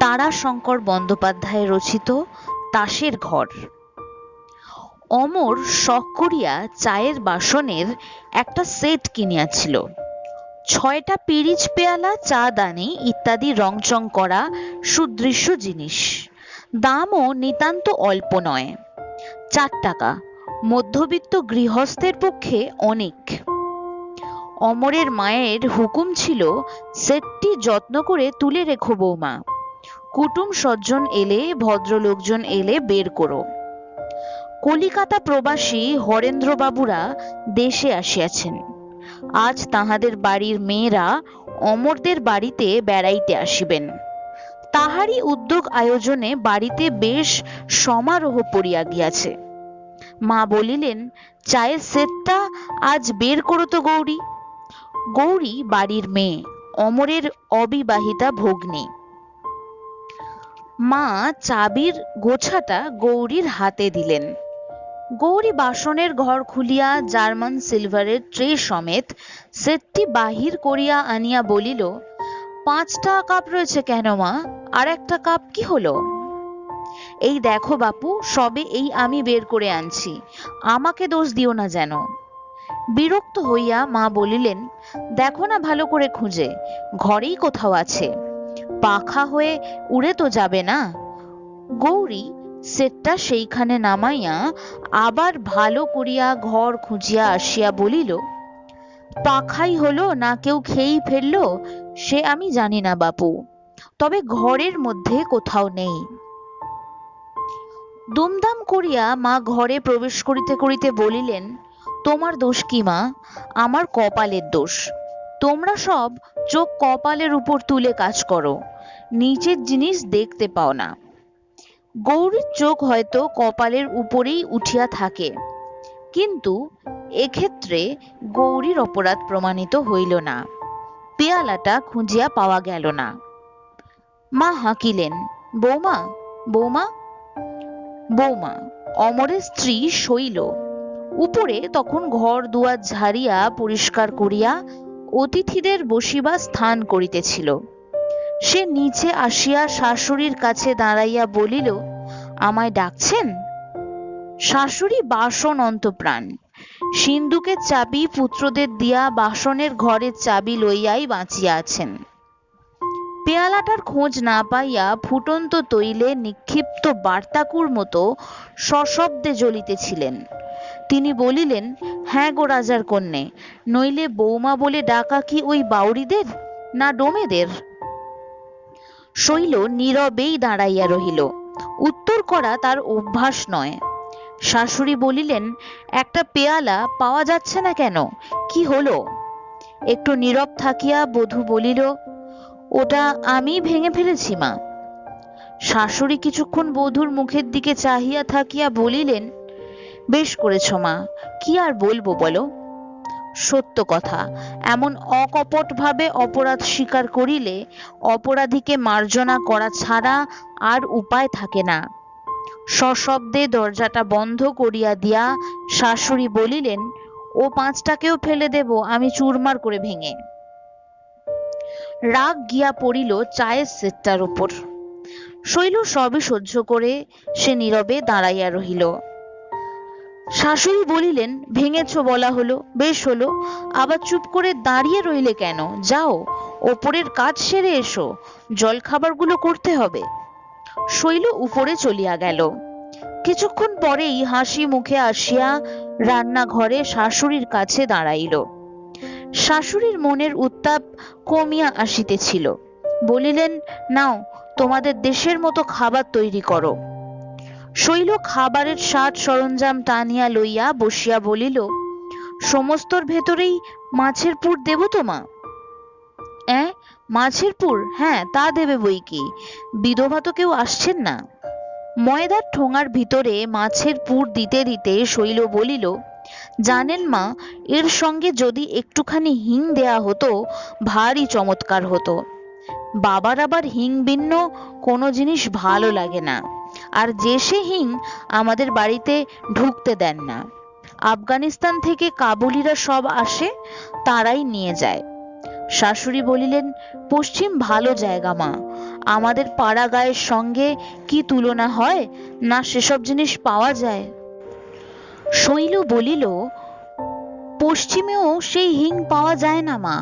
তারাশঙ্কর বন্দ্যোপাধ্যায় রচিত তাসের ঘর। অমর শখ করিয়া চায়ের বাসনের একটা সেট কিনিয়াছিল। 6টা পিরিচ পেয়ালা, চা দানি ইত্যাদি রংচং করা সুদৃশ্য জিনিস। দামও নিতান্ত অল্প নয়। 4 টাকা মধ্যবিত্ত গৃহস্থের পক্ষে অনেক। অমরের মায়ের হুকুম ছিল, সেটটি যত্ন করে তুলে রেখো বৌমা, কুটুম সজ্জন এলে, ভদ্রলোকজন এলে বের করো। কলিকাতা প্রবাসী হরেন্দ্রবাবুরা দেশে আসিয়াছেন। আজ তাহাদের বাড়ির মেয়েরা অমরদের বাড়িতে বেড়াইতে আসিবেন। তাহারই উদ্যোগ আয়োজনে বাড়িতে বেশ সমারোহ পড়িয়া গিয়াছে। মা বলিলেন, চায়ের সেটটা আজ বের করো তো গৌরী। গৌরী বাড়ির মেয়ে, অমরের অবিবাহিতা ভগ্নী। মা চাবির গোছাটা গৌরীর হাতে দিলেন। গৌরী বাসনের ঘর খুলিয়া জার্মান সিলভারের ট্রে সমেত সেটটি বাহির করিয়া আনিয়া বলিল, 5টা কাপ রয়েছে কেন মা? আর একটা কাপ কি হলো? এই দেখো বাপু, সবে এই আমি বের করে আনছি, আমাকে দোষ দিও না যেন। বিরক্ত হইয়া মা বলিলেন, দেখো না ভালো করে খুঁজে, ঘরেই কোথাও আছে, পাখা হয়ে উড়ে তো যাবে না। গৌরী সেটটা সেইখানে নামাইয়া আবার ভালো করিয়া ঘর খুঁজিয়া আসিয়া বলিল, পাখাই হলো না কেউ খেয়েই ফেললো সে আমি জানি না বাপু, তবে ঘরের মধ্যে কোথাও নেই। দুমদাম করিয়া মা ঘরে প্রবেশ করিতে করিতে বলিলেন, তোমার দোষ কি মা? আমার কপালের দোষ। তোমরা সব চোখ কপালের উপর তুলে কাজ করো, নিচের জিনিস দেখতে পাও না। গৌরীর চোখ হয়তো কপালের উপরেই উঠিয়া থাকে, কিন্তু এক্ষেত্রে গৌরীর অপরাধ প্রমাণিত হইল না। পেয়ালাটা খুঁজিয়া পাওয়া গেল না। মা হাঁকিলেন, বৌমা বৌমা। বৌমা অমরের স্ত্রী শৈল উপরে তখন ঘর দুয়ার ঝাড়িয়া পরিষ্কার করিয়া অতিথিদের বসিবা স্থান করিতেছিল। সে নিচে আসিয়া শাশুড়ির কাছে দাঁড়াইয়া বলিল, আমায় ডাকছেন? শাশুড়ি বাসন অন্তপ্রাণ, সিন্দুকের চাবি পুত্রদের দিয়া বাসনের ঘরের চাবি লইয়াই বাঁচিয়া আছেন। পেয়ালাটার খোঁজ না পাইয়া ফুটন্ত তৈলে নিক্ষিপ্ত বার্তাকুর মতো সশব্দে জ্বলিতেছিলেন। তিনি বলিলেন, হ্যাঁ গো রাজার কন্যে, নইলে বৌমা বলে ডাকা কি ওই বাউরিদের না ডোমেদের? শৈল নীরবেই দাঁড়াইয়া রহিল। উত্তর করা তার অভ্যাস নয়। শাশুড়ি বলিলেন, একটা পেয়ালা পাওয়া যাচ্ছে না কেন, কি হলো? একটু নীরব থাকিয়া বধূ বলিল, ওটা আমি ভেঙে ফেলেছি মা। শাশুড়ি কিছুক্ষণ বধূর মুখের দিকে চাহিয়া থাকিয়া বলিলেন, বেশ করেছ মা, কি আর বলবো বলো। সত্য কথা, এমন অকপট ভাবে অপরাধ স্বীকার করিলে অপরাধীকে মার্জনা করা ছাড়া আর উপায় থাকে না। সশব্দে দরজাটা বন্ধ করিয়া দিয়া শাশুড়ি বলিলেন, ও 5টাকেও ফেলে দেব আমি চুরমার করে ভেঙে। রাগ গিয়া পড়িল চায়ের সেটটার উপর। শৈল সবই সহ্য করে সে নীরবে দাঁড়াইয়া রহিল। শাশুড়ি বলিলেন, ভেঙেছ বলা হলো, বেশ হলো, আবার চুপ করে দাঁড়িয়ে রইলে কেন? যাও ওপরের কাজ সেরে এসো, জল খাবারগুলো করতে হবে। শৈল উপরে চলিয়া গেল। কিছুক্ষণ পরেই হাসি মুখে আসিয়া রান্নাঘরে শাশুড়ির কাছে দাঁড়াইল। শাশুড়ির মনের উত্তাপ কমিয়া আসিতেছিল। বলিলেন, নাও তোমাদের দেশের মতো খাবার তৈরি করো। শৈল খাবারের সাজ সরঞ্জাম টানিয়া লইয়া বসিয়া বলিল, সমস্তর ভেতরেই মাছের পুর দেব তো মা? মাছের পুর? হ্যাঁ তা দেবে বই কি, বিধবা তো কেউ আসছেন না। ময়দার ঠোঙার ভিতরে মাছের পুর দিতে দিতে শৈল বলিল, জানেন মা, এর সঙ্গে যদি একটুখানি হিং দেয়া হতো ভারী চমৎকার হতো। বাবার আবার হিং ভিন্ন কোনো জিনিস ভালো লাগে না, আর যে সে হিং আমাদের বাড়িতে ঢুকতে দেন না। আফগানিস্তান থেকে কাবুলিরা সব আসে, তারাই নিয়ে যায়। শাশুড়ি বলিলেন, পশ্চিম ভালো জায়গা মা, আমাদের পাড়া গায়ের সঙ্গে কি তুলনা হয়, না সেসব জিনিস পাওয়া যায়? শৈল বলিল, পশ্চিমেও সেই হিং পাওয়া যায় না মা,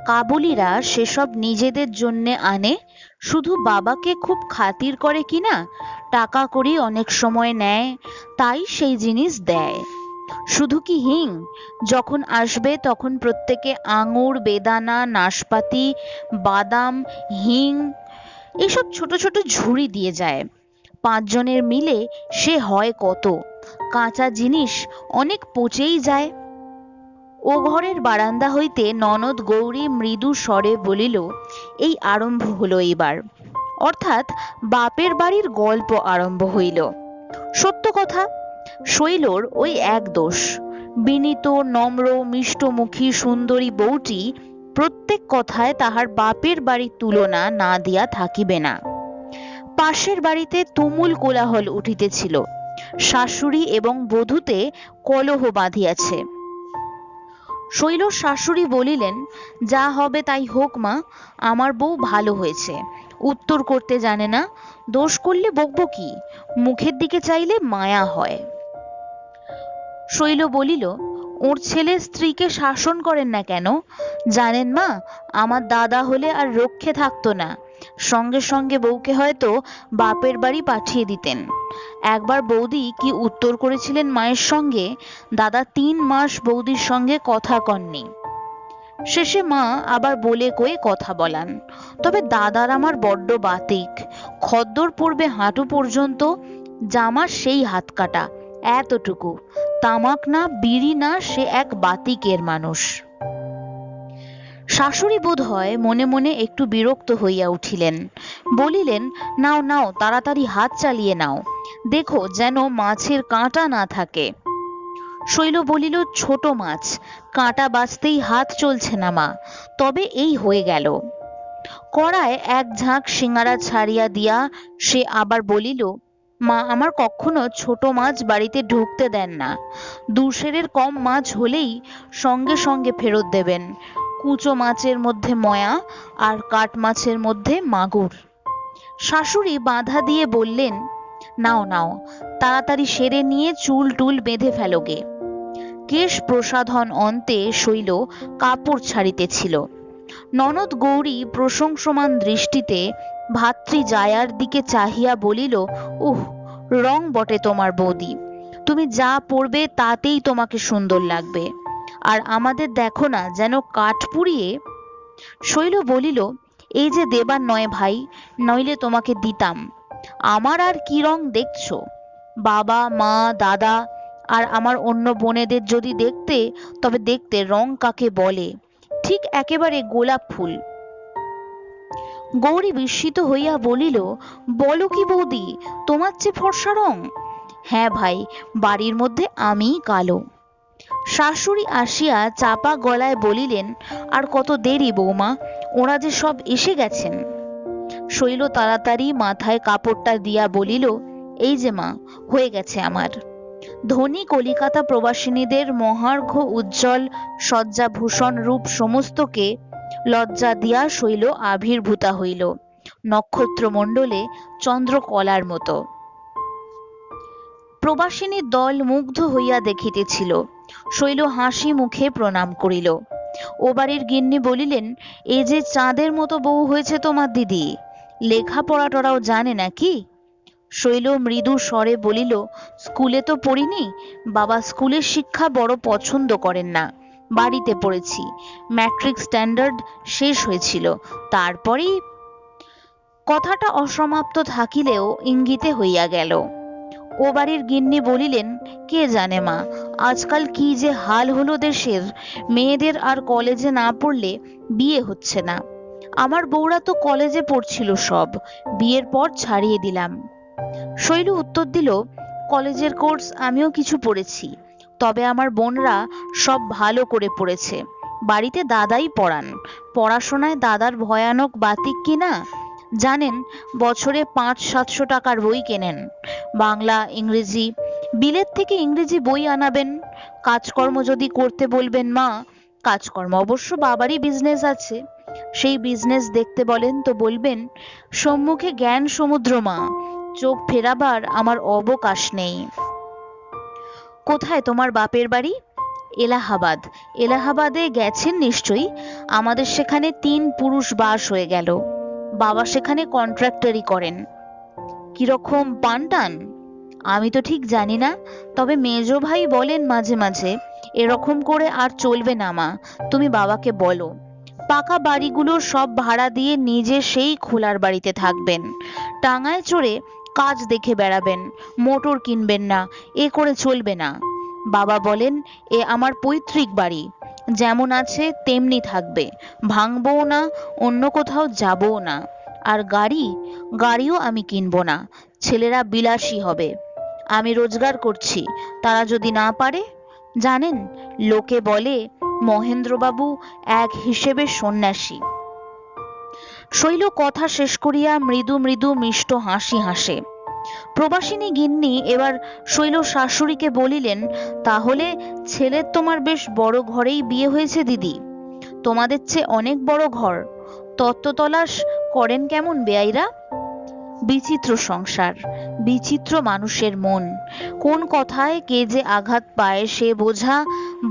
কাবুলিরা সেসব নিজেদের জন্যে আনে, শুধু বাবাকে খুব খাতির করে কিনা, টাকা কড়ি অনেক সময় নেয়, তাই সেই জিনিস দেয়। শুধু কি হিং, যখন আসবে তখন প্রত্যেকে আঙুর, বেদানা, নাশপাতি, বাদাম, হিং এসব ছোট ছোট ঝুড়ি দিয়ে যায়। 5 জনের মিলে সে হয় কত, কাঁচা জিনিস অনেক পচেই যায়। ও ঘরের বারান্দা হইতে ননদ গৌরী মৃদু স্বরে বলিল, এই আরম্ভ হলো এইবার, অর্থাৎ বাপের বাড়ির গল্প আরম্ভ হইল। সত্য কথা, শৈলর ওই এক দোষ, বিনীত, নম্র, মিষ্টমুখী সুন্দরী বউটি প্রত্যেক কথায় তাহার বাপের বাড়ির তুলনা না দিয়া থাকিবে না। পাশের বাড়িতে তুমুল কোলাহল উঠিতেছিল, শাশুড়ি এবং বধূতে কলহ বাঁধিয়াছে। শৈলর শাশুড়ি বলিলেন, যা হবে তাই হোক মা, আমার বউ ভালো হয়েছে, উত্তর করতে জানে না, দোষ করলে বকবো কি, মুখের দিকে চাইলে মায়া হয়। শৈল বলিল, ওর ছেলে স্ত্রীকে শাসন করেন না কেন? জানেন মা, আমার দাদা হলে আর রক্ষে থাকতো না, সঙ্গে সঙ্গে বউকে হয়তো বাপের বাড়ি পাঠিয়ে দিতেন। একবার বৌদি কি উত্তর করেছিলেন মায়ের সঙ্গে, দাদা 3 মাস বৌদির সঙ্গে কথা কননি। শেষে মা আবার বলে কয়ে কথা বলান। তবে দাদার আমার বড্ড বাতিক, খদ্দর পড়বে হাঁটু পর্যন্ত, জামা সেই হাত কাটা, এতটুকু, তামাক না, বিড়ি না, সে এক বাতিকের মানুষ। শাশুড়ি বোধ হয় মনে মনে একটু বিরক্ত হইয়া উঠিলেন, বলিলেন, নাও নাও, তাড়াতাড়ি হাত চালিয়ে নাও, দেখো যেন মাছের কাঁটা না থাকে। শৈল বলিল, ছোট মাছ, কাঁটা বাছতেই হাত চলছে না মা, তবে এই হয়ে গেল। কড়ায় এক ঝাঁক সিঙ্গারা ছাড়িয়া দিয়া সে আবার বলিল, মা আমার কখনো ছোট মাছ বাড়িতে ঢুকতে দেন না, 2 সেরের কম মাছ হলেই সঙ্গে সঙ্গে ফেরত দেবেন, কুচো মাছের মধ্যে ময়া আর কাঠ মাছের মধ্যে মাগুর। শাশুড়ি বাধা দিয়ে বললেন, নাও নাও, তাড়াতাড়ি সেরে নিয়ে চুল টুল বেঁধে ফেলোগে। কেশ প্রসাধন অন্তে শৈল কাপড় ছাড়িতেছিল। ননদ গৌরী প্রশংসমান দৃষ্টিতে ভাতৃ জায়ার দিকে চাহিয়া বলিল, উহ, রং বটে তোমার বৌদি, তুমি যা পরবে তাতেই তোমাকে সুন্দর লাগবে, আর আমাদের দেখো না যেন কাঠ পুড়িয়ে। শৈল বলিল, এই যে দেবার নয় ভাই, নইলে তোমাকে দিতাম, আমার আর কি রং দেখছো, বাবা মা দাদা আর আমার অন্য বোনেদের যদি দেখতে, তবে দেখতে রং কাকে বলে, ঠিক একেবারে গোলাপ ফুল। গৌরী বিস্মিত হইয়া বলিল, বলো কি বৌদি, তোমার চেয়ে ফর্সা রং? হ্যাঁ ভাই, বাড়ির মধ্যে আমিই কালো। শাশুড়ি আসিয়া চাপা গলায় বলিলেন, আর কত দেরি বৌমা, ওরা যে সব এসে গেছেন। শৈল তাড়াতাড়ি মাথায় কাপড়টা দিয়া বলিল, এই যে মা, হয়ে গেছে আমার। ধনী কলিকাতা প্রবাসিনীদের মহার্ঘ উজ্জ্বল সজ্জাভূষণ রূপ সমস্তকে লজ্জা দিয়া শৈল আবির্ভূতা হইল, নক্ষত্রমণ্ডলে চন্দ্রকলার মতো। প্রবাসিনীর দল মুগ্ধ হইয়া দেখিতেছিল। শৈল হাসি মুখে প্রণাম করিল। ও বাড়ির গিন্নি বলিলেন, এ যে চাঁদের মতো বউ হয়েছে তোমার দিদি, লেখাপড়া টরাও জানে নাকি? শৈল মৃদু স্বরে বলিল, স্কুলে তো পড়িনি, বাবা স্কুলের শিক্ষা বড় পছন্দ করেন না, বাড়িতে পড়েছি, ম্যাট্রিক স্ট্যান্ডার্ড শেষ হয়েছিল, তারপরেই। কথাটা অসমাপ্ত থাকিলেও ইঙ্গিতে হইয়া গেল। ও বাড়ির গিন্নি বলিলেন, কে জানে মা, আজকাল কি যে হাল হলো দেশের, মেয়েদের আর কলেজে না পড়লে বিয়ে হচ্ছে না। আমার বউরা তো কলেজে পড়ছিল সব, বিয়ের পর ছাড়িয়ে দিলাম। শৈল উত্তর দিল, কলেজের কোর্স আমিও কিছু পড়েছি, তবে আমার বোনরা সব ভালো করে পড়েছে, বাড়িতে দাদাই পড়ান, পড়াশোনায় দাদার ভয়ানক বাতিক কিনা, জানেন বছরে 500-700 টাকার বই কেনেন, বাংলা ইংরেজি, বিলেত থেকে ইংরেজি বই আনাবেন, কাজকর্ম যদি করতে বলবেন মা, কাজকর্ম অবশ্য বাবারই বিজনেস আছে। সেই বিজনেস দেখতে বলেন তো বলবেন, সম্মুখে জ্ঞান সমুদ্র মা, চোখ ফেরাবার আমার অবকাশ নেই। কোথায় তোমার বাপের বাড়ি? এলাহাবাদ। এলাহাবাদে গেছেন নিশ্চয়ই। আমাদের সেখানে 3 পুরুষ বাস হয়ে গেল। বাবা সেখানে কন্ট্রাক্টরি করেন। কিরকম পান টান? আমি তো ঠিক জানি না, তবে মেজো ভাই বলেন মাঝে মাঝে, এরকম করে আর চলবে না মা, তুমি বাবাকে বলো। পাকা বাড়িগুলো সব ভাড়া দিয়ে নিজে সেই খোলার বাড়িতে থাকবেন, টাঙায় চড়ে কাজ দেখে বেড়াবেন, মোটর কিনবেন না, এ করে চলবে না। বাবা বলেন, এ আমার পৈতৃক বাড়ি, যেমন আছে তেমনি থাকবে, ভাঙবও না, অন্য কোথাও যাবও না। আর গাড়িও আমি কিনবো না, ছেলেরা বিলাসী হবে। আমি রোজগার করছি, তারা যদি না পারে। জানেন, লোকে বলে মহেন্দ্রবাবু এক হিসেবে সন্ন্যাসী। শৈল কথা শেষ করিয়া মৃদু মৃদু মিষ্ট হাসি হাসে। প্রবাসিনী গিন্নি এবার শৈল শাশুড়িকে বলিলেন, তাহলে ছেলের তোমার বেশ বড় ঘরেই বিয়ে হয়েছে দিদি, তোমাদের চেয়ে অনেক বড় ঘর। তত্ত্ব তলাশ করেন কেমন বেয়াইরা? বিচিত্র সংসার, বিচিত্র মানুষের মন, কোন কথায় কে যে আঘাত পায় সে বোঝা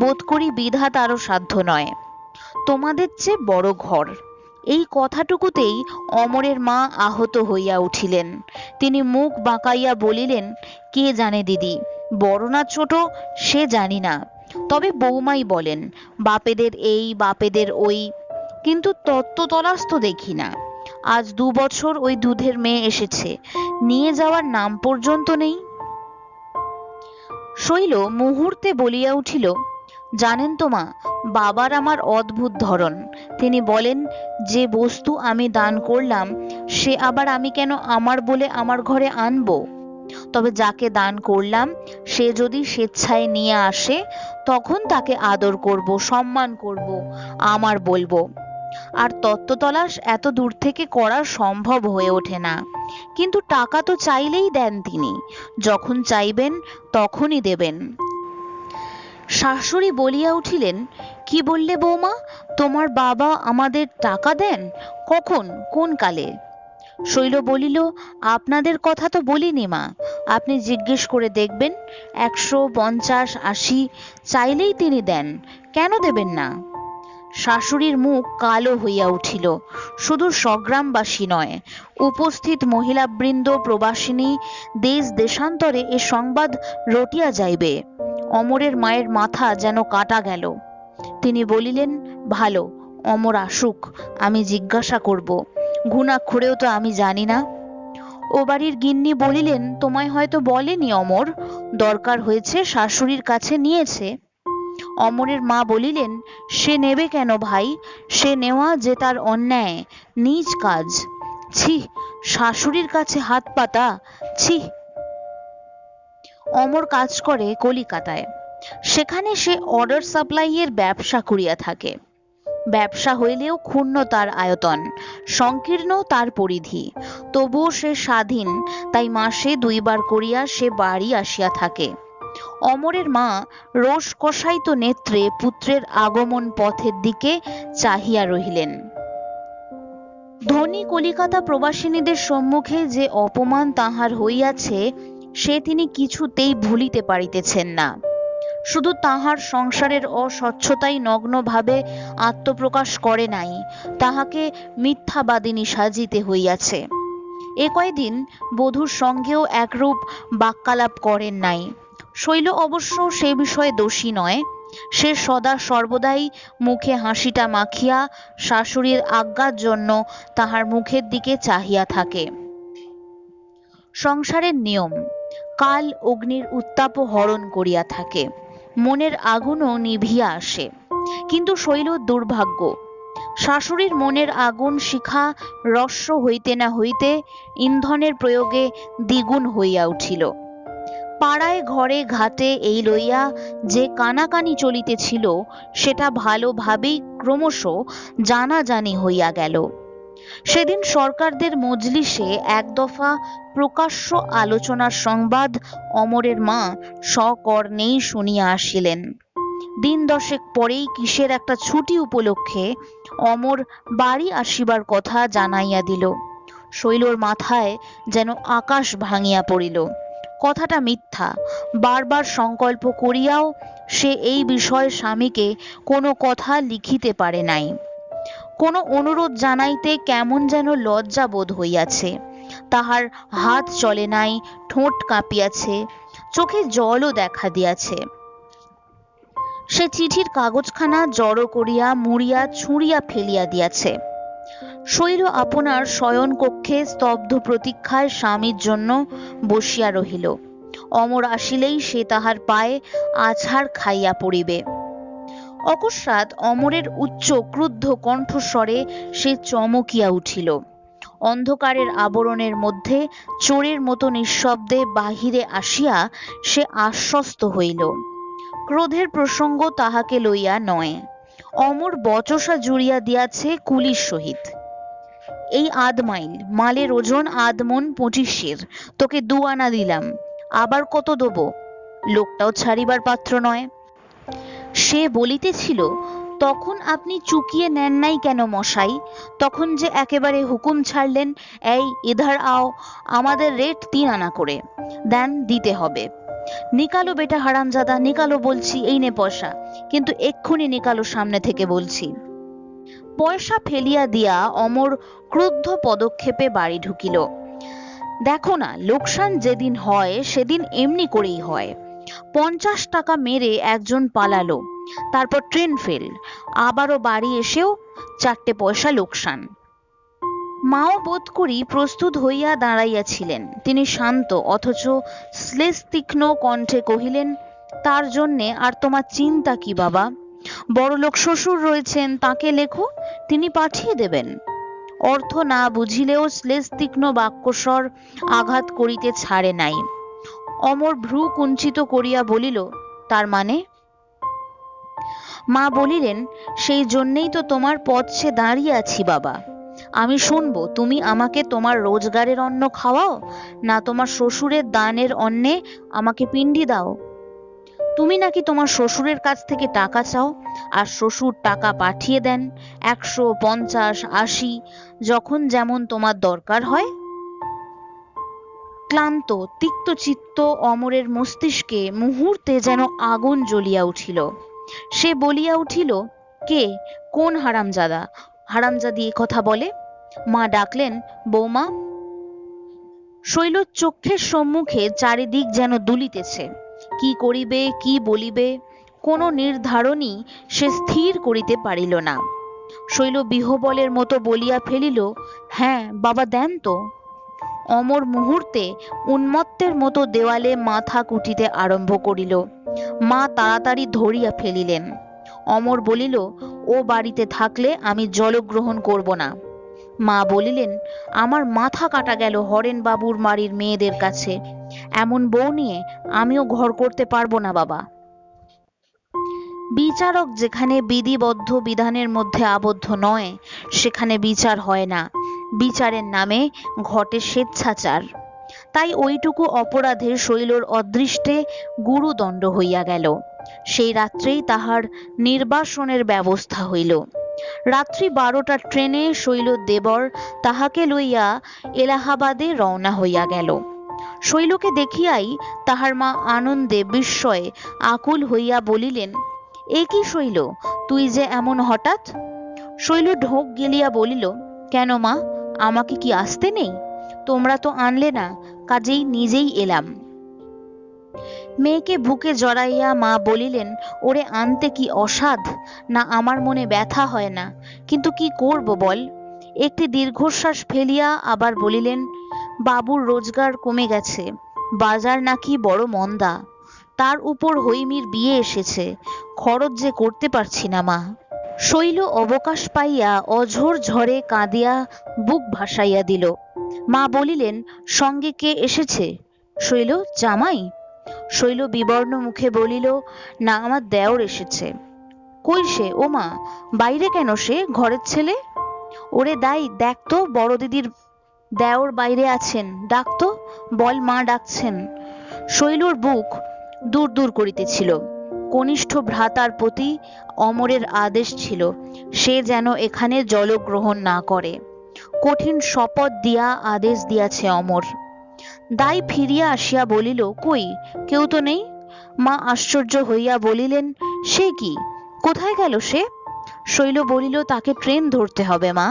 বোধ করি বিধাতারও সাধ্য নয়। তোমাদের চেয়ে বড় ঘর, এই কথাটুকুতেই অমরের মা আহত হইয়া উঠিলেন। তিনি মুখ বাঁকাইয়া বলিলেন, কে জানে দিদি, বড় না ছোট সে জানি না, তবে বৌমাই বলেন বাপেদের এই বাপেদের ওই, কিন্তু তত্ত্ব তলাশ তো দেখি না। আজ 2 বছর ওই দুধের মেয়ে এসেছে, নিয়ে যাওয়ার নাম পর্যন্ত নেই। শৈল মুহূর্তে বলিয়া উঠিল, জানেন তো মা, বাবার আমার অদ্ভুত ধরন। তিনি বলেন, যে বস্তু আমি দান করলাম সে আবার আমি কেন আমার বলে আমার ঘরে আনবো? তবে যাকে দান করলাম সে যদি স্বেচ্ছায় নিয়ে আসে তখন তাকে আদর করব, সম্মান করব, আমার বলবো। আর তত্ত্ব তলাশ এত দূর থেকে করা সম্ভব হয়ে ওঠে না। কিন্তু টাকা তো চাইলেই দেন তিনি, যখন চাইবেন তখনই দেবেন। শাশুড়ি বলিয়া উঠিলেন, কি বললে বৌমা, তোমার বাবা আমাদের টাকা দেন? কখন, কোন কালে? শৈল বলিল, আপনাদের কথা তো বলিনি মা, আপনি জিজ্ঞেস করে দেখবেন, 100, 50, 80 চাইলেই তিনি দেন, কেন দেবেন না? শাশুড়ির মুখ কালো হইয়া উঠিল। শুধু স্বগ্রামবাসী নয়, উপস্থিত মহিলাবৃন্দ, প্রবাসিনী, দেশ দেশান্তরে এ সংবাদ রটিয়া যাইবে। অমরের মায়ের মাথা যেন কাটা গেল। তিনি বলিলেন, ভালো, অমর আসুক, আমি জিজ্ঞাসা করব, ঘুণাক্ষরেও তো আমি জানি না। ও বাড়ির গিন্নি বলিলেন, তোমায় হয়তো বলেনি অমর, দরকার হয়েছে শাশুড়ির কাছে নিয়েছে। অমরের মা বলিলেন, সে নেবে কেন ভাই, সে নেওয়া যে তার অন্যায়, নিজ কাজ। ছি, শাশুড়ির কাছে হাত পাতা, ছি। অমর কাজ করে কলিকাতায়, সেখানে সে অর্ডার সাপ্লাইয়ের ব্যবসা করিয়া থাকে। ব্যবসা হইলেও ক্ষুণ্ণ তার আয়তন, সংকীর্ণ তার পরিধি, তবুও সে স্বাধীন, তাই মাসে 2 বার করিয়া সে বাড়ি আসিয়া থাকে। অমরের মা রোষ কষায়িত নেত্রে পুত্রের আগমন পথের দিকে চাহিয়া রহিলেন। ধনী কলিকাতা প্রবাসিনীদের সম্মুখে যে অপমান তাহার হইয়াছে সে তিনি কিছুতেই ভুলিতে পারিতেছেন না। শুধু তাহার সংসারের অস্বচ্ছতাই নগ্নভাবে আত্মপ্রকাশ করে নাই, তাহাকে মিথ্যাবাদিনী সাজিতে হইয়াছে। এ কয়দিন বধূর সঙ্গেও একরূপ বাক্যালাপ করেন নাই। শৈল অবশ্য সে বিষয়ে দোষী নয়, সে সদা সর্বদাই মুখে হাসিটা মাখিয়া শাশুড়ির আজ্ঞার জন্য তাহার মুখের দিকে চাহিয়া থাকে। সংসারের নিয়ম, কাল অগ্নির উত্তাপও হরণ করিয়া থাকে, মনের আগুনও নিভিয়া আসে। কিন্তু শৈল দুর্ভাগ্য, শাশুড়ির মনের আগুন শিখা রস্য হইতে না হইতে ইন্ধনের প্রয়োগে দ্বিগুণ হইয়া উঠিল। পাড়ায় ঘরে ঘাটে এই লইয়া যে কানাকানি চলিতেছিল সেটা ভালোভাবেই ক্রমশ জানাজানি হইয়া গেল। সেদিন সরকারদের মজলিসে এক দফা প্রকাশ্য আলোচনার সংবাদ অমরের মা সকর্ণেই শুনিয়া আসিলেন। দিন দশেক পরেই কিসের একটা ছুটি উপলক্ষে অমর বাড়ি আসিবার কথা জানাইয়া দিল। শৈলর মাথায় যেন আকাশ ভাঙিয়া পড়িল। কথাটা মিথ্যা। বারবার সংকল্প করিয়াও সে এই বিষয়ে স্বামীকে কোনো কথা লিখিতে পারে নাই। কোনো অনুরোধ জানাইতে কেমন যেন লজ্জা বোধ হইয়াছে। তাহার হাত চলে নাই, ঠোঁট কাঁপিয়াছে, চোখে জলও দেখা দিয়াছে। সে চিঠির কাগজখানা জড়ো করিয়া মুড়িয়া ছুঁড়িয়া ফেলিয়া দিয়াছে। শৈল আপনার শয়ন কক্ষে স্তব্ধ প্রতীক্ষায় স্বামীর জন্য বসিয়া রহিল। অমর আসিলেই সে তাহার পায়ে আছাড় খাইয়া পড়িবে। অকস্মাৎ অমরের উচ্চ ক্রুদ্ধ কণ্ঠস্বরে সে চমকিয়া উঠিল। অন্ধকারের আবরণের মধ্যে চোরের মতো নিঃশব্দে বাহিরে আসিয়া সে আশ্বস্ত হইল। ক্রোধের প্রসঙ্গ তাহাকে লইয়া নয়। অমর বচসা জুড়িয়া দিয়াছে কুলির সহিত। এই আধ-মাইল মালের ওজন আধ-মণ 25, তোকে 2 আনা দিলাম, আবার কত দেব? লোকটাও ছাড়িবার পাত্র নয়। সে বলিতেছিল, তখন আপনি চুকিয়ে নেন নাই কেন মশাই? তখন যে একেবারে হুকুম ছাড়লেন, এই ইধার আও, আমাদের রেট 3 আনা করে দেন, দিতে হবে। নিকালো বেটা হারামজাদা, নিকালো বলছি, এই নে পয়সা, কিন্তু এক্ষুনি নিকালো সামনে থেকে বলছি। পয়সা ফেলিয়া দিয়া অমর ক্রুদ্ধ পদক্ষেপে বাড়ি ঢুকিল। দেখো না, লোকসান যেদিন হয় সেদিন এমনি করেই হয়। 50 টাকা মেরে একজন পালালো, তারপর ট্রেন ফেল, আবারও বাড়ি এসেও 4টে পয়সা লোকসান। মাও বোধ করি প্রস্তুত হইয়া দাঁড়াইয়াছিলেন। তিনি শান্ত অথচ শ্লেষ তীক্ষ্ণ কণ্ঠে কহিলেন, তার জন্যে আর তোমার চিন্তা কি বাবা? বড়লোক শ্বশুর রয়েছেন, তাকে লেখো, তিনি পাঠিয়ে দেবেন। অর্থ না বুঝিলেও শ্লেষ তীক্ষ্ণ বাক্যস্বর আঘাত করিতে ছাড়ে নাই। অমর ভ্রু কুঞ্চিত করিয়া বলিল, তার মানে? মা বলিলেন, সেই জন্যেই তো তোমার পথে দাঁড়িয়ে আছি বাবা। আমি শুনবো তুমি আমাকে তোমার রোজগারের অন্ন খাওয়াও, না তোমার শ্বশুরের দানের অন্নে আমাকে পিণ্ডি দাও। তুমি নাকি তোমার শ্বশুরের কাছ থেকে টাকা চাও, আর শ্বশুর টাকা পাঠিয়ে দেন 100, 50, 80, যখন যেমন তোমার দরকার হয়। ক্লান্ত তিক্ত চিত্ত অমরের মস্তিষ্কে মুহূর্তে যেন আগুন জ্বলিয়া উঠিল। সে বলিয়া উঠিল, কে, কোন হারামজাদা, হারামজাদি এ কথা বলে? মা ডাকলেন, বৌমা। শৈল চক্ষের সম্মুখে চারিদিক যেন দুলিতেছে। কি করিবে, কি বলিবে, কোনো নির্ধারণই সে স্থির করিতে পারিল না। শৈল বিহবলের মতো বলিয়া ফেলিল, হ্যাঁ বাবা, দেন তো। অমর মুহূর্তে উন্মত্তের মতো দেওয়ালে মাথা কুটিতে আরম্ভ করিল। মা তাড়াতাড়ি ধরিয়া ফেলিলেন। অমর বলিল, ও বাড়িতে থাকলে আমি জলগ্রহণ করব না। মা বলিলেন, আমার মাথা কাটা গেল হরেন বাবুর বাড়ির মেয়েদের কাছে, এমন বউ নিয়ে আমিও ঘর করতে পারবো না বাবা। বিচারক যেখানে বিধিবদ্ধ বিধানের মধ্যে আবদ্ধ নয়, সেখানে বিচার হয় না, বিচারের নামে ঘটে স্বেচ্ছাচার। তাই ওইটুকু অপরাধে শৈলর অদৃষ্টে গুরুদণ্ড হইয়া গেল। সেই রাত্রেই তাহার নির্বাসনের ব্যবস্থা হইল। রাত্রি 12টার ট্রেনে শৈল দেবর তাহাকে লইয়া এলাহাবাদে রওনা হইয়া গেল। শৈলকে দেখিয়াই তাহার মা আনন্দে বিস্ময়ে আকুল হইয়া বলিলেন, এ কি শৈল, তুই যে এমন হঠাৎ? শৈল ঢোক গিলিয়া বলিল, কেন মা, আমাকে কি আসতে নেই? তোমরা তো আনলে না, কাজেই নিজেই এলাম। মেয়েকে বুকে জড়াইয়া মা বলিলেন, ওরে আনতে কি অসাধ না, আমার মনে ব্যথা হয় না, কিন্তু কি করব বল। একটি দীর্ঘশ্বাস ফেলিয়া আবার বলিলেন, বাবুর রোজগার কমে গেছে, বাজার নাকি বড় মন্দা, তার উপর হৈমির বিয়ে এসেছে, খরচ যে করতে পারছি না মা। শৈল অবকাশ পাইয়া অঝোর ঝড়ে কাঁদিয়া বুক ভাসাইয়া দিল। মা বলিলেন, সঙ্গে কে এসেছে? শৈল, জামাই। শৈল বিবর্ণ মুখে বলিল, না, আমার দেওর এসেছে। কই সে? ও মা, বাইরে কেন সে, ঘরের ছেলে? ওরে দাই, দেখ তো, বড় দিদির দেওর বাইরে আছেন, ডাক তো, বল মা ডাকছেন। শৈলর বুক দূর দূর করিতেছিল। কনিষ্ঠ ভ্রাতার প্রতি অমরের আদেশ ছিল সে যেন এখানে জলগ্রহণ না করে। কঠিন শপথ দিয়া আদেশ দিয়াছে অমর। দাই ফিরিয়া আসিয়া বলিল, কই, কেউ তো নেই। মা আশ্চর্য হইয়া বলিলেন, সে কি, কোথায় গেল সে? শৈল বলিল, তাকে ট্রেন ধরতে হবে মা,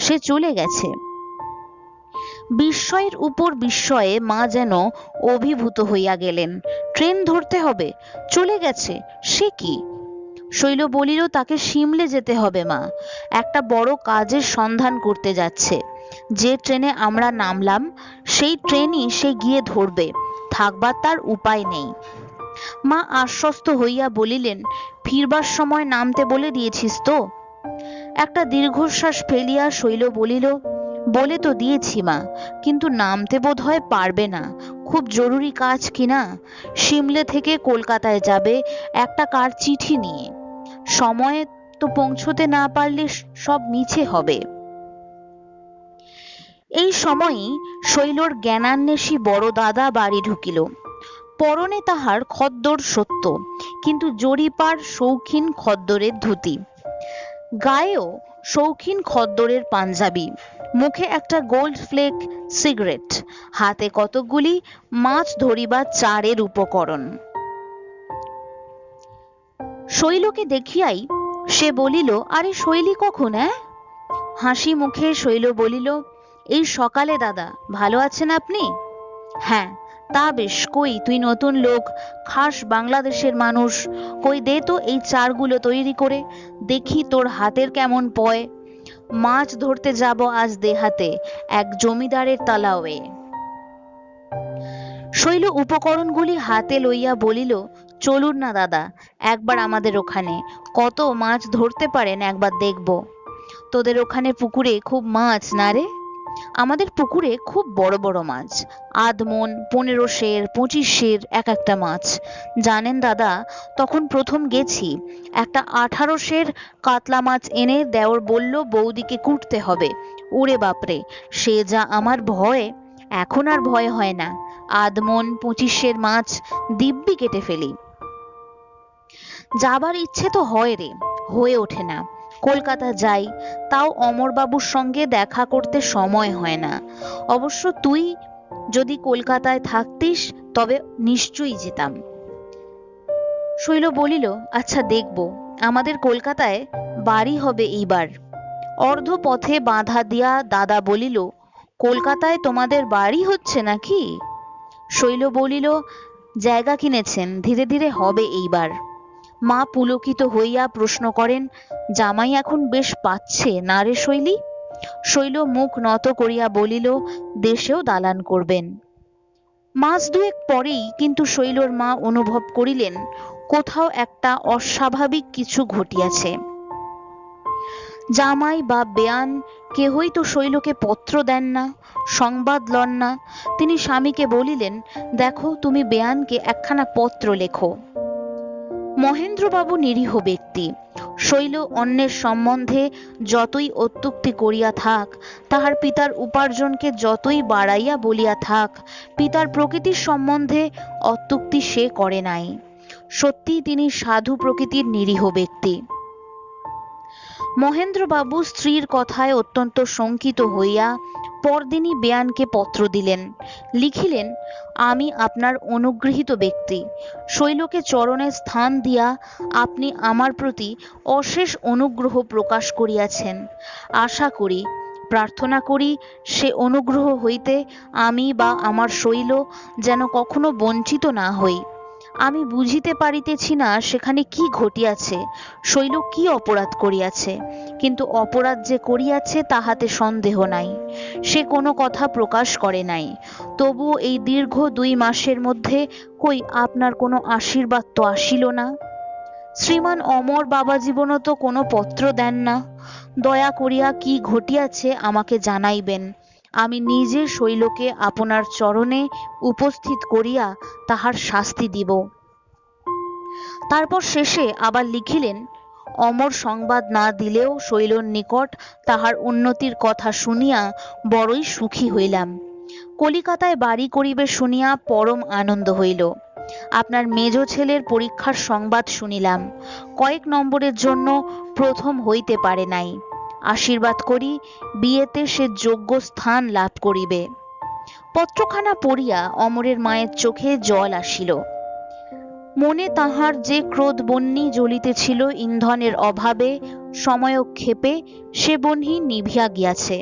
সে চলে গেছে। বিস্ময়ের উপর বিস্ময়ে মা যেন অভিভূত হইয়া গেলেন। ট্রেন ধরতে হবে, চলে গেছে, সে কি? শৈল বলিল, তাকে সিমলে যেতে হবে মা, একটা বড় কাজের সন্ধান করতে যাচ্ছে। যে ট্রেনে আমরা নামলাম সেই ট্রেনই সে গিয়ে ধরবে, থাকবার তার উপায় নেই। মা আশ্বস্ত হইয়া বলিলেন, ফিরবার সময় নামতে বলে দিয়েছিস তো? একটা দীর্ঘশ্বাস ফেলিয়া শৈল বলিল, বলে তো দিয়েছি মা, কিন্তু নামতে বোধ হয় পারবে না, খুব জরুরি কাজ কিনা। সিমলে থেকে কলকাতায় যাবে একটা কার চিঠি নিয়ে, সময়ে তো পৌঁছতে না পারলে সব মিছে হবে। এই সময়ই শৈলর জ্ঞানান্বেষী বড় দাদা বাড়ি ঢুকিল। পরনে তাহার খদ্দর সত্য, কিন্তু জরিপার শৌখিন খদ্দরের ধুতি, গায়েও শৌখিন খদ্দরের পাঞ্জাবি, মুখে একটা গোল্ড ফ্লেক সিগারেট, হাতে কতকগুলি মাছ ধরিবার চারের উপকরণ। শৈলকে দেখিয়াই সে বলিল, আরে শৈলী কখন? হাসি মুখে শৈল বলিল, এই সকালে দাদা, ভালো আছেন আপনি? হ্যাঁ, তা বেশ। কই, তুই নতুন লোক, খাস বাংলাদেশের মানুষ, কই দে তো এই চারগুলো তৈরি করে দেখি তোর হাতের কেমন পয়। মাছ ধরতে যাব আজ দেহাতে, এক জমিদারের তালাওয়ে। শৈল উপকরণগুলি হাতে লইয়া বলিল, চলুন না দাদা, একবার আমাদের ওখানে, কত মাছ ধরতে পারেন একবার দেখব। তোদের ওখানে পুকুরে খুব মাছ না রে? আমাদের পুকুরে খুব বড় বড় মাছ, আধমন, 15 সের, 25 সের এক একটা মাছ। জানেন দাদা, তখন প্রথম গেছি, একটা 18 সের কাতলা মাছ এনে দেওর বলল বৌদিকে কুটতে হবে। ওরে বাপরে, সে যা আমার ভয়! এখন আর ভয় হয় না, আধমন 25 সের মাছ দিব্যি কেটে ফেলি। যাবার ইচ্ছে তো হয় রে, হয়ে ওঠে না। কলকাতা যাই, তাও অমরবাবুর সঙ্গে দেখা করতে সময় হয় না। অবশ্য তুই যদি কলকাতায় থাকতিস তবে নিশ্চয়ই যেতাম। শৈল বলিল, আচ্ছা দেখব, আমাদের কলকাতায় বাড়ি হবে এইবার। অর্ধ পথে বাধা দিয়া দাদা বলিল, কলকাতায় তোমাদের বাড়ি হচ্ছে নাকি? শৈল বলিল, জায়গা কিনেছেন, ধীরে ধীরে হবে এইবার। মা পুলকিত হইয়া প্রশ্ন করেন, জামাই এখন বেশ পাচ্ছে না রে শৈলী? শৈল মুখ নত করিয়া বলিল, দেশেও দালান করবেন। মাস দুয়েক পরেই কিন্তু শৈলর মা অনুভব করিলেন কোথাও একটা অস্বাভাবিক কিছু ঘটিয়াছে। জামাই বা বেয়ান কেহই তো শৈলকে পত্র দেন না, সংবাদ লন না। তিনি স্বামীকে বলিলেন, দেখো তুমি বেয়ানকে একখানা পত্র লেখো। মহেন্দ্রবাবু নিরীহ ব্যক্তি, শৈল অন্যের সম্বন্ধে যতই অত্যুক্তি করিয়া থাক, তাহার পিতার উপার্জনকে যতই বাড়াইয়া বলিয়া থাক, পিতার প্রকৃতির সম্বন্ধে অত্যুক্তি সে করে নাই। সত্যিই তিনি সাধু প্রকৃতির নিরীহ ব্যক্তি। মহেন্দ্রবাবু স্ত্রীর কথায় অত্যন্ত শঙ্কিত হইয়া পরদিনই বেয়ানকে পত্র দিলেন। লিখিলেন, আমি আপনার অনুগৃহীত ব্যক্তি, শৈলকে চরণে স্থান দিয়া আপনি আমার প্রতি অশেষ অনুগ্রহ প্রকাশ করিয়াছেন। আশা করি, প্রার্থনা করি, সে অনুগ্রহ হইতে আমি বা আমার শৈল যেন কখনো বঞ্চিত না হই। আমি বুঝিতে পারিতেছি না সেখানে কি ঘটিয়াছে, শৈল কি অপরাধ করিয়াছে, কিন্তু অপরাধ যে করিয়াছে তাহাতে সন্দেহ নাই। সে কোনো কথা প্রকাশ করে নাই। তবুও এই দীর্ঘ 2 মাসের মধ্যে কই আপনার কোনো আশীর্বাদ তো আসিল না। শ্রীমান অমর বাবা জীবনও তো কোনো পত্র দেন না। দয়া করিয়া কি ঘটিয়াছে আমাকে জানাইবেন, আমি নিজে শৈলকে আপনার চরণে উপস্থিত করিয়া তাহার শাস্তি দিব। তারপর শেষে আবার লিখিলেন, অমর সংবাদ না দিলেও শৈলর নিকট তাহার উন্নতির কথা শুনিয়া বড়ই সুখী হইলাম। কলিকাতায় বাড়ি করিবে শুনিয়া পরম আনন্দ হইল। আপনার মেজ ছেলের পরীক্ষার সংবাদ শুনিলাম, কয়েক নম্বরের জন্য প্রথম হইতে পারে নাই। আশীর্বাদ করি বিয়েতে সে যোগ্য স্থান লাভ করিবে। পত্রখানা পড়িয়া অমরের মায়ের চোখে জল আসিল। মনে তাহার যে ক্রোধ বহ্নি জ্বলিতেছিল ইন্ধনের অভাবে সময়ক্ষেপে, সে বহ্নি নিভিয়া গিয়াছে।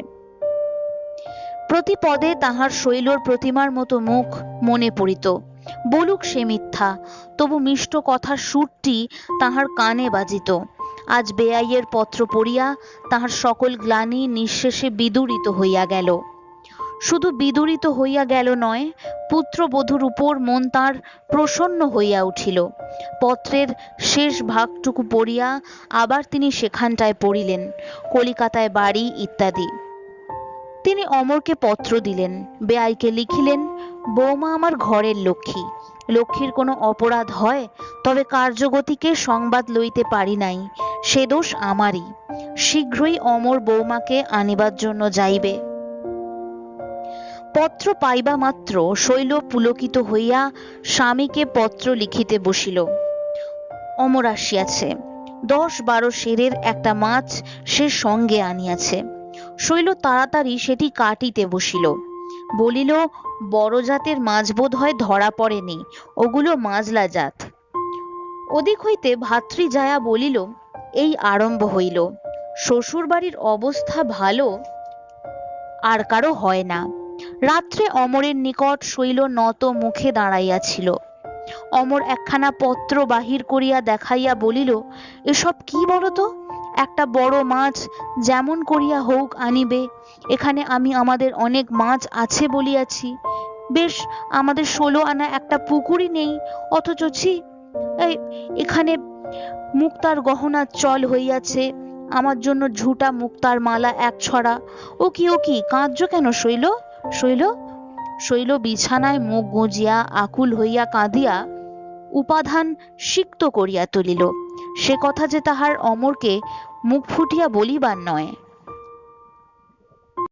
প্রতি পদে তাহার শৈলর প্রতিমার মতো মুখ মনে পড়িত। বলুক সে মিথ্যা, তবু মিষ্ট কথার সুরটি তাহার কানে বাজিত। আজ বেআইয়ের পত্র পড়িয়া তাহার সকল গ্লানি নিঃশেষে বিদূরিত হইয়া গেল। শুধু বিদূরিত হইয়া গেল নয়, পুত্রবধূর উপর মন তার প্রসন্ন হইয়া উঠিল। পত্রের শেষ ভাগটুকু পড়িয়া আবার তিনি সেখানটায় পড়িলেন, কলিকাতায় বাড়ি ইত্যাদি। তিনি অমরকে পত্র দিলেন, বেআইকে লিখিলেন, বৌমা আমার ঘরের লক্ষ্মী, লক্ষ্মীর কোনো অপরাধ হয় তবে কার্যগতিকে সংবাদ লইতে পারি নাই, সে দোষ আমারই। শীঘ্রই অমর বৌমাকে আনিবার জন্য যাইবে। পত্র পাইবা মাত্র শৈল পুলকিত হইয়া স্বামীকে পত্র লিখিতে বসিল। অমর আসিয়াছে, 10-12 সেরের একটা মাছ সে সঙ্গে আনিয়াছে। শৈল তাড়াতাড়ি সেটি কাটিতে বসিল। বলিল, বড় জাতের মাছ বোধ হয় ধরা পড়েনি, ওগুলো মাজলা জাত। ওদিক হইতে ভাতৃ যায়া বলিল, এই আরম্ভ হইল, শ্বশুর বাড়ির অবস্থা ভালো আর কারো হয় না। রাত্রে অমরের নিকট শৈল নত মুখে দাঁড়াইয়াছিল। অমর একখানা পত্র বাহির করিয়া দেখাইয়া বলিল, এসব কি বলতো? একটা বড় মাছ যেমন করিয়া হোক আনিবে। এখানে আমি আমাদের অনেক মাছ আছে বলিয়াছি, বেশ আমাদের 16 আনা একটা পুকুরই নেই, অথচ ছি এখানে মুক্তার গহনার চল হইয়াছে, আমার জন্য ঝুটা মুক্তার মালা 1 ছড়া। ও কি কাঁদছ কেন শৈল? শৈল শৈল বিছানায় মুখ গুজিয়া আকুল হইয়া কাঁদিয়া উপাধান সিক্ত করিয়া তুলিল। সে কথা যে তাহার অমরকে মুখ ফুটিয়া বলিবার নয়।